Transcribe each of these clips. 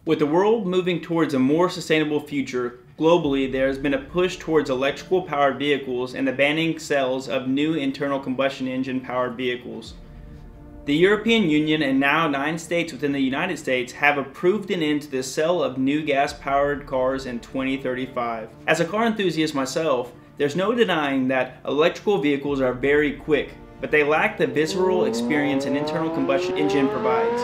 With the world moving towards a more sustainable future, globally there has been a push towards electrical powered vehicles and the banning sales of new internal combustion engine powered vehicles. The European Union and now 9 states within the United States have approved an end to the sale of new gas-powered cars in 2035. As a car enthusiast myself, there's no denying that electrical vehicles are very quick, but they lack the visceral experience an internal combustion engine provides.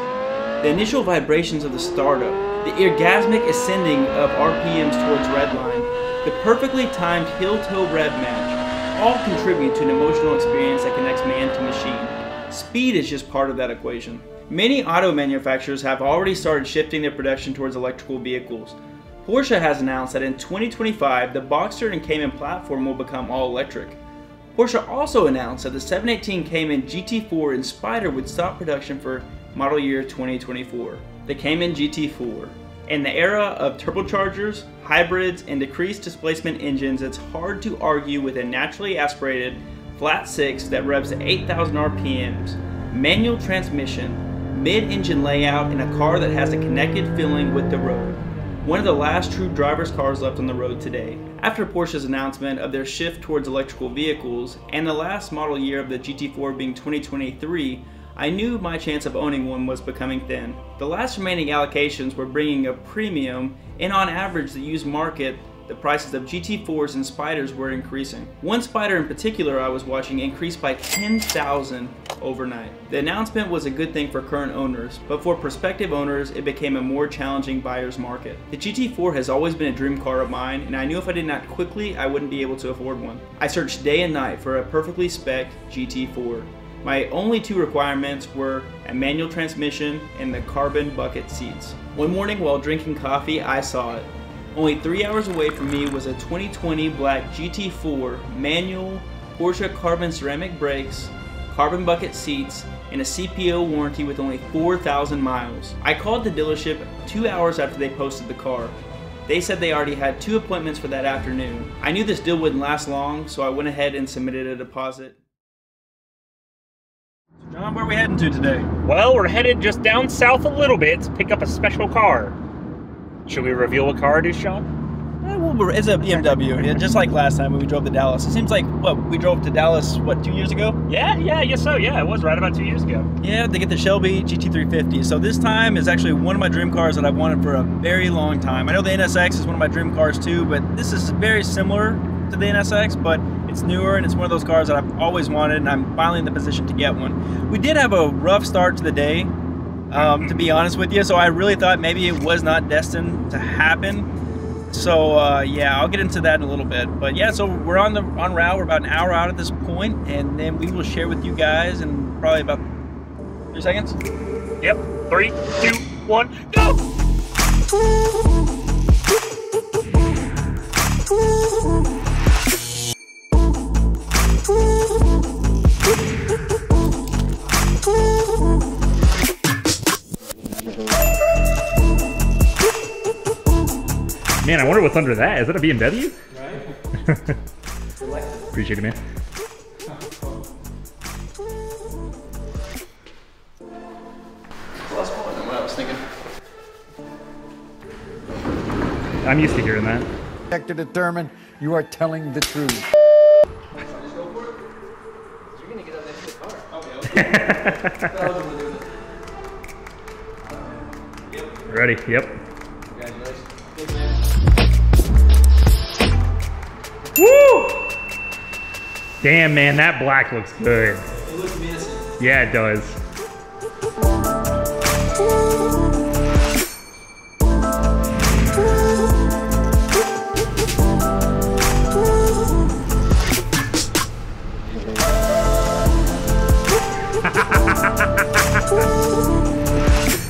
The initial vibrations of the startup, the orgasmic ascending of RPMs towards redline, the perfectly timed heel-toe rev match, all contribute to an emotional experience that connects man to machine. Speed is just part of that equation. Many auto manufacturers have already started shifting their production towards electrical vehicles. Porsche has announced that in 2025, the Boxster and Cayman platform will become all electric. Porsche also announced that the 718 Cayman GT4 and Spyder would stop production for model year 2024. The Cayman GT4. In the era of turbochargers, hybrids, and decreased displacement engines, it's hard to argue with a naturally aspirated flat six that revs at 8,000 RPMs, manual transmission, mid-engine layout, in a car that has a connected feeling with the road. One of the last true driver's cars left on the road today. After Porsche's announcement of their shift towards electrical vehicles, and the last model year of the GT4 being 2023, I knew my chance of owning one was becoming thin. The last remaining allocations were bringing a premium, and on average the used market, the prices of GT4s and Spyders were increasing. One Spyder in particular I was watching increased by 10,000 overnight. The announcement was a good thing for current owners, but for prospective owners it became a more challenging buyer's market. The GT4 has always been a dream car of mine, and I knew if I did not quickly I wouldn't be able to afford one. I searched day and night for a perfectly spec'd GT4. My only 2 requirements were a manual transmission and the carbon bucket seats. One morning while drinking coffee, I saw it. Only 3 hours away from me was a 2020 black GT4 manual, Porsche carbon ceramic brakes, carbon bucket seats, and a CPO warranty with only 4,000 miles. I called the dealership 2 hours after they posted the car. They said they already had 2 appointments for that afternoon. I knew this deal wouldn't last long, so I went ahead and submitted a deposit. John, where are we heading to today? Well, we're headed just down south a little bit to pick up a special car. Should we reveal what car it is, Sean? Well, it's a BMW, yeah, just like last time when we drove to Dallas. It seems like, what, we drove to Dallas, what, 2 years ago? Yeah, I guess so. Yeah, it was right about 2 years ago. Yeah, they get the Shelby GT350. So this time is actually one of my dream cars that I've wanted for a very long time. I know the NSX is one of my dream cars too, but this is very similar to the NSX, but it's newer and it's one of those cars that I've always wanted, and I'm finally in the position to get one. We did have a rough start to the day, to be honest with you, so I really thought maybe it was not destined to happen. So yeah, I'll get into that in a little bit. But yeah, so we're on route. We're about an hour out at this point, and then we will share with you guys in probably about 3 seconds. Yep, 3, 2, 1, go! Man, I wonder what's under that. Is that a BMW? Right. Appreciate it, man. Less fun than what I was thinking. I'm used to hearing that. Check to determine you are telling the truth. Just go for it. You're gonna get up next to the car. Okay. Ready? Yep. Congratulations. Woo! Damn, man, that black looks good. It looks menacing. Yeah, it does.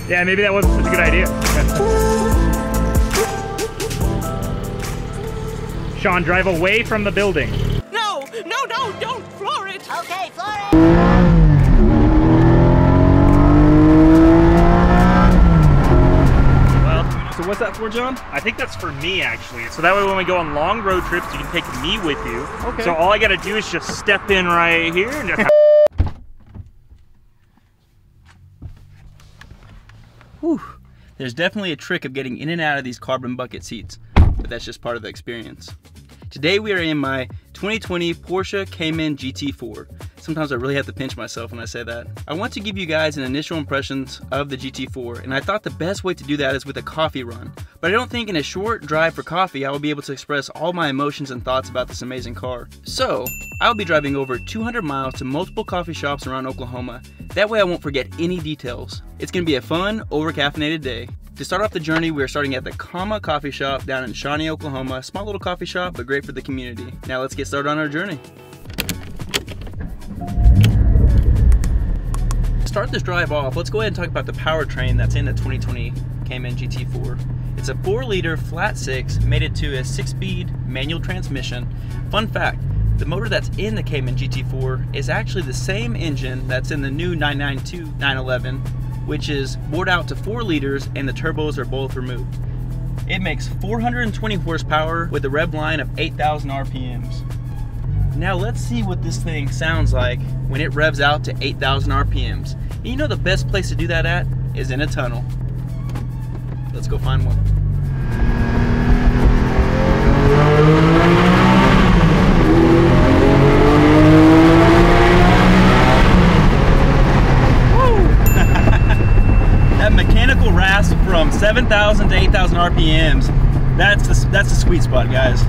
Yeah, maybe that wasn't such a good idea. Sean, drive away from the building. No, don't floor it. Okay, floor it. Well, So what's that for, John? I think that's for me, actually. So that way when we go on long road trips, you can take me with you. Okay. So all I gotta do is just step in right here and just... Whew. There's definitely a trick of getting in and out of these carbon bucket seats, but that's just part of the experience. Today we are in my 2020 Porsche Cayman GT4. Sometimes I really have to pinch myself when I say that. I want to give you guys an initial impressions of the GT4, and I thought the best way to do that is with a coffee run. But I don't think in a short drive for coffee I will be able to express all my emotions and thoughts about this amazing car. So, I'll be driving over 200 miles to multiple coffee shops around Oklahoma. That way I won't forget any details. It's going to be a fun, over-caffeinated day. To start off the journey, we're starting at the Comma Coffee Shop down in Shawnee, Oklahoma. Small little coffee shop, but great for the community. Now let's get started on our journey. To start this drive off, let's go ahead and talk about the powertrain that's in the 2020 Cayman GT4. It's a 4-liter flat 6 mated to a 6-speed manual transmission. Fun fact, the motor that's in the Cayman GT4 is actually the same engine that's in the new 992 911, which is bored out to 4 liters and the turbos are both removed. It makes 420 horsepower with a rev line of 8,000 RPMs. Now let's see what this thing sounds like when it revs out to 8,000 RPMs. And you know the best place to do that at is in a tunnel. Let's go find one. From 7,000 to 8,000 RPMs, that's the sweet spot, guys.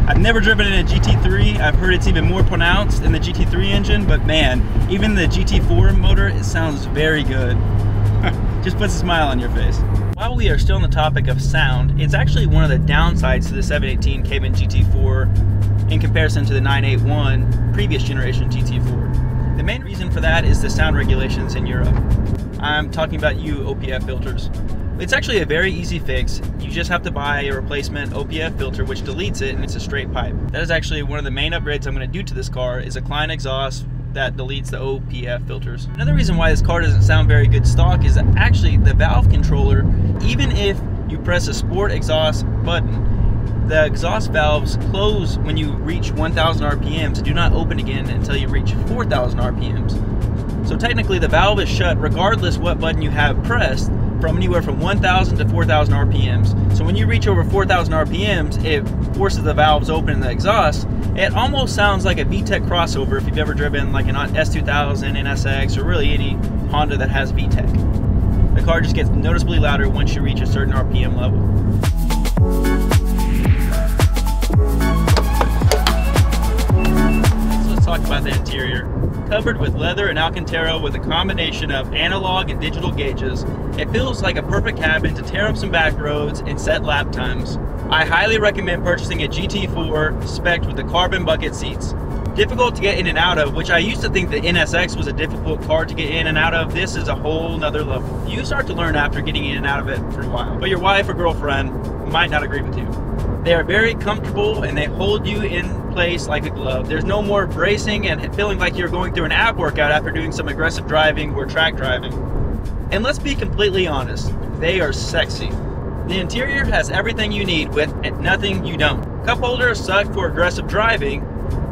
I've never driven in a GT3. I've heard it's even more pronounced in the GT3 engine, but man, even the GT4 motor, it sounds very good. Just puts a smile on your face. While we are still on the topic of sound, it's actually one of the downsides to the 718 Cayman GT4 in comparison to the 981 previous generation GT4. The main reason for that is the sound regulations in Europe. I'm talking about OPF filters. It's actually a very easy fix. You just have to buy a replacement OPF filter which deletes it and it's a straight pipe. That is actually one of the main upgrades I'm going to do to this car is a Klein exhaust that deletes the OPF filters. Another reason why this car doesn't sound very good stock is that actually the valve controller, even if you press a sport exhaust button, the exhaust valves close when you reach 1,000 RPMs and do not open again until you reach 4,000 RPMs. So technically the valve is shut regardless what button you have pressed from anywhere from 1,000 to 4,000 RPMs. So when you reach over 4,000 RPMs, it forces the valves open in the exhaust. It almost sounds like a VTEC crossover if you've ever driven like an S2000, NSX, or really any Honda that has VTEC. The car just gets noticeably louder once you reach a certain RPM level. Let's talk about the interior. Covered with leather and Alcantara with a combination of analog and digital gauges, it feels like a perfect cabin to tear up some back roads and set lap times. I highly recommend purchasing a GT4 spec'd with the carbon bucket seats. Difficult to get in and out of, which I used to think the NSX was a difficult car to get in and out of. This is a whole nother level. You start to learn after getting in and out of it for a while, but your wife or girlfriend might not agree with you. They are very comfortable and they hold you in place like a glove. There's no more bracing and feeling like you're going through an ab workout after doing some aggressive driving or track driving. And let's be completely honest, they are sexy. The interior has everything you need with nothing you don't. Cup holders suck for aggressive driving,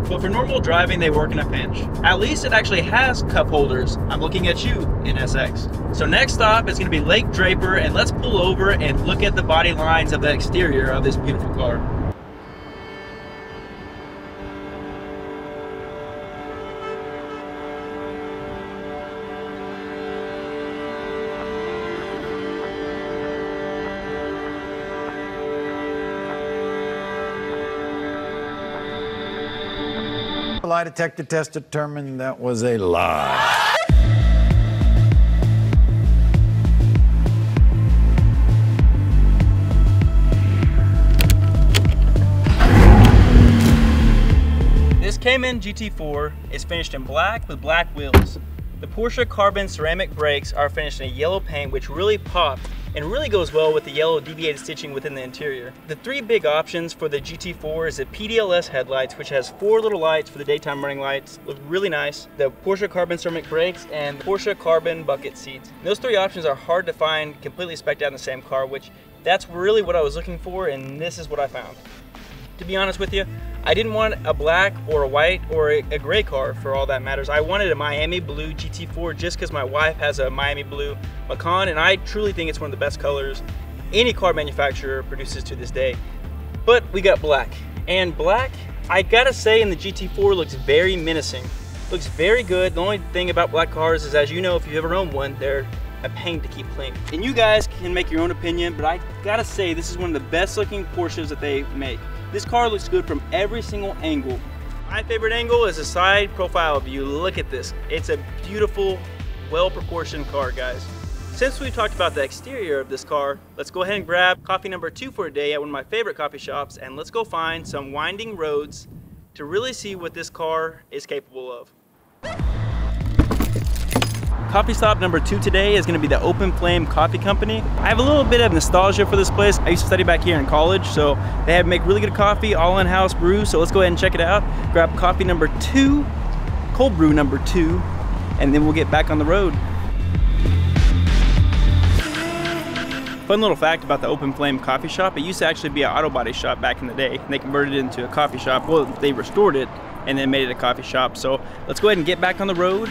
but for normal driving they work in a pinch. At least it actually has cup holders. I'm looking at you, NSX. So next stop is going to be Lake Draper, and let's pull over and look at the body lines of the exterior of this beautiful car. Lie detector test determined that was a lie. This Cayman GT4 is finished in black with black wheels. The Porsche carbon ceramic brakes are finished in a yellow paint which really popped and really goes well with the yellow deviated stitching within the interior. The 3 big options for the GT4 is the PDLS headlights, which has 4 little lights for the daytime running lights, look really nice, the Porsche carbon ceramic brakes, and Porsche carbon bucket seats. Those 3 options are hard to find completely spec'd out in the same car, which that's really what I was looking for, and this is what I found. To be honest with you, I didn't want a black or a white or a gray car for all that matters. I wanted a Miami blue GT4 just because my wife has a Miami blue Macan, and I truly think it's one of the best colors any car manufacturer produces to this day. But we got black, and black, I gotta say, in the GT4 looks very menacing. Looks very good. The only thing about black cars is, as you know, if you ever own one, they're a pain to keep clean. And you guys can make your own opinion, but I gotta say this is one of the best looking Porsches that they make. This car looks good from every single angle. My favorite angle is the side profile view. Look at this. It's a beautiful, well-proportioned car, guys. Since we've talked about the exterior of this car, let's go ahead and grab coffee number 2 for a day at one of my favorite coffee shops, and let's go find some winding roads to really see what this car is capable of. Coffee stop number 2 today is going to be the Open Flame Coffee Company. I have a little bit of nostalgia for this place. I used to study back here in college, so they make really good coffee, all in-house brew, so let's go ahead and check it out. Grab coffee number 2, cold brew number 2, and then we'll get back on the road. Fun little fact about the Open Flame Coffee Shop, it used to actually be an auto body shop back in the day, and they converted it into a coffee shop. Well, they restored it and then made it a coffee shop. So let's go ahead and get back on the road.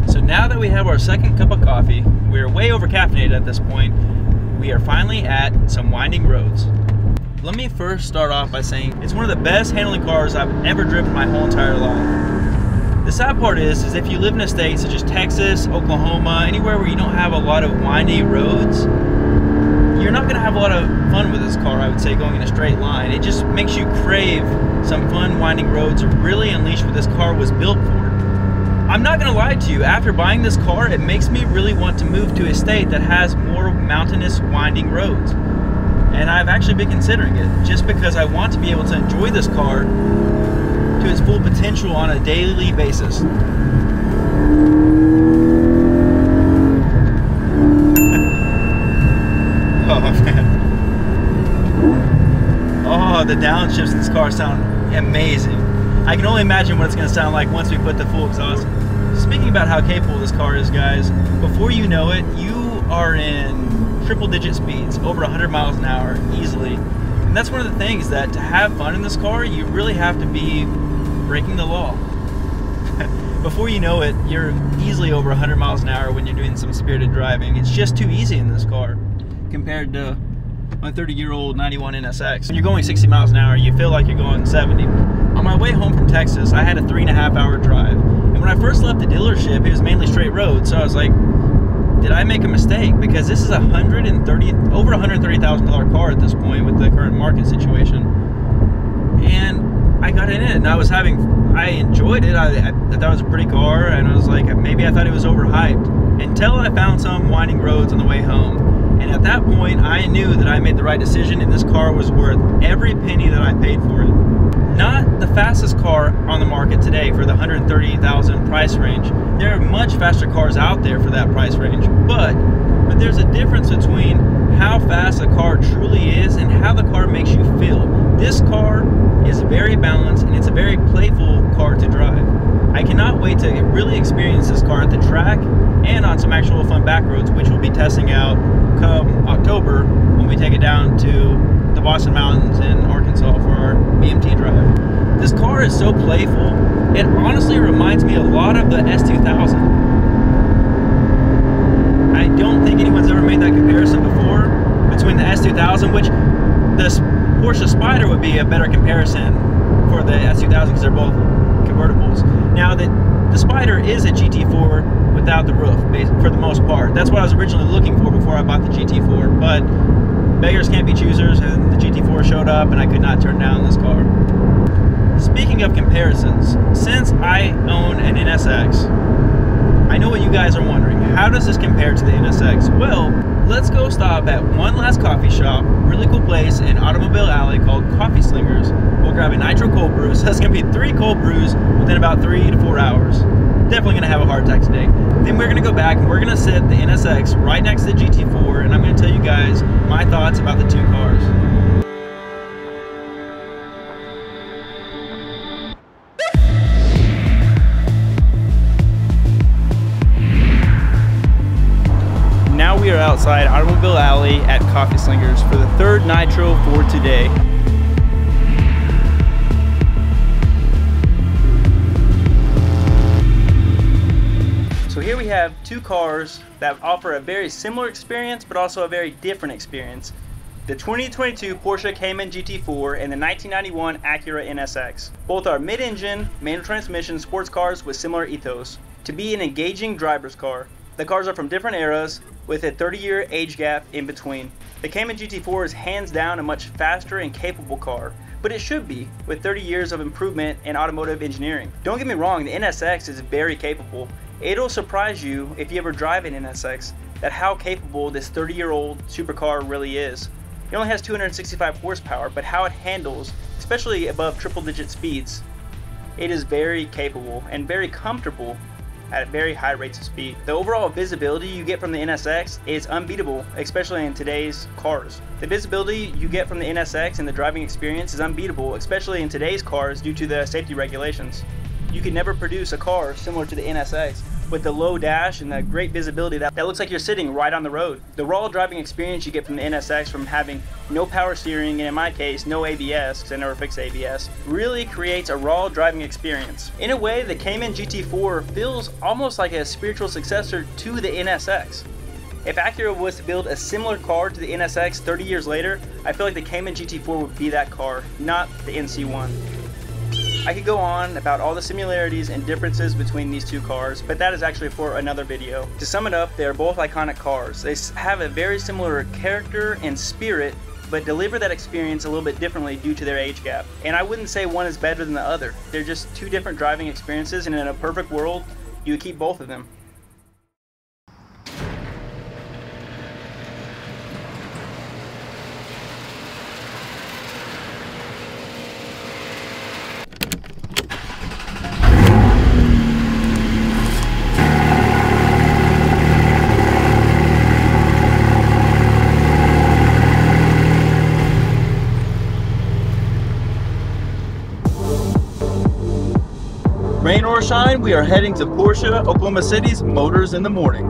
So now that we have our second cup of coffee, we're way over caffeinated at this point. We are finally at some winding roads. Let me first start off by saying it's one of the best handling cars I've ever driven my whole entire life. The sad part is if you live in a state such as Texas, Oklahoma, anywhere where you don't have a lot of windy roads, you're not gonna have a lot of fun with this car, I would say, going in a straight line. It just makes you crave some fun winding roads, or really unleash what this car was built for. I'm not gonna lie to you, after buying this car, it makes me really want to move to a state that has more mountainous winding roads. And I've actually been considering it, just because I want to be able to enjoy this car to its full potential on a daily basis. Oh man. Oh, the downshifts in this car sound amazing. I can only imagine what it's going to sound like once we put the full exhaust. Speaking about how capable this car is, guys, before you know it, you are in triple-digit speeds, over 100 miles an hour, easily. And that's one of the things, that to have fun in this car, you really have to be breaking the law. Before you know it, you're easily over 100 miles an hour when you're doing some spirited driving. It's just too easy in this car compared to my 30-year-old 91 NSX. When you're going 60 miles an hour, you feel like you're going 70. On my way home from Texas, I had a 3.5-hour drive. And when I first left the dealership, it was mainly straight roads. So I was like, did I make a mistake? Because this is over $130,000 car at this point with the current market situation. And I got in it, and I enjoyed it. I thought it was a pretty car, and I was like, maybe I thought it was overhyped. Until I found some winding roads on the way home. And at that point, I knew that I made the right decision, and this car was worth every penny that I paid for it. Not the fastest car on the market today for the $130,000 price range. There are much faster cars out there for that price range, but there's a difference between how fast a car truly is and how the car makes you feel. This car is very balanced, and it's a very playful car to drive. I cannot wait to really experience this car at the track and on some actual fun back roads, which we'll be testing out come October when we take it down to the Boston Mountains in Arkansas for our BMT drive. This car is so playful, it honestly reminds me a lot of the S2000. I don't think anyone's ever made that comparison before between the S2000, which the Porsche Spyder would be a better comparison for the S2000 because they're both convertibles. Now, the Spyder is a GT4 without the roof, for the most part. That's what I was originally looking for before I bought the GT4, but beggars can't be choosers, and the GT4 showed up, and I could not turn down this car. Speaking of comparisons, since I own an NSX, I know what you guys are wondering. How does this compare to the NSX? Well, let's go stop at one last coffee shop, really cool place in Automobile Alley called Coffee Slingers. We'll grab a nitro cold brew. So that's going to be 3 cold brews within about 3 to 4 hours. Definitely going to have a heart attack today. Then we're going to go back and we're going to sit the NSX right next to the GT4, and I'm going to tell you guys my thoughts about the two cars. outside Automobile Alley at Coffee Slingers for the third Nitro for today. So here we have two cars that offer a very similar experience but also a very different experience. The 2022 Porsche Cayman GT4 and the 1991 Acura NSX. Both are mid-engine, manual transmission sports cars with similar ethos. To be an engaging driver's car. The cars are from different eras with a 30-year age gap in between. The Cayman GT4 is hands down a much faster and capable car, but it should be with 30 years of improvement in automotive engineering. Don't get me wrong, the NSX is very capable. It'll surprise you if you ever drive an NSX that how capable this 30-year-old supercar really is. It only has 265 horsepower, but how it handles, especially above triple-digit speeds, it is very capable and very comfortable at very high rates of speed. The overall visibility you get from the NSX is unbeatable, especially in today's cars. The visibility you get from the NSX and the driving experience is unbeatable, especially in today's cars due to the safety regulations. You could never produce a car similar to the NSX with the low dash and the great visibility that looks like you're sitting right on the road. The raw driving experience you get from the NSX from having no power steering and in my case no ABS, because I never fixed ABS, really creates a raw driving experience. In a way, the Cayman GT4 feels almost like a spiritual successor to the NSX. If Acura was to build a similar car to the NSX 30 years later, I feel like the Cayman GT4 would be that car, not the NC1. I could go on about all the similarities and differences between these two cars, but that is actually for another video. To sum it up, they are both iconic cars. They have a very similar character and spirit, but deliver that experience a little bit differently due to their age gap. And I wouldn't say one is better than the other. They're just two different driving experiences, and in a perfect world, you would keep both of them. Rain or shine, we are heading to Porsche Oklahoma City's Motors in the Morning.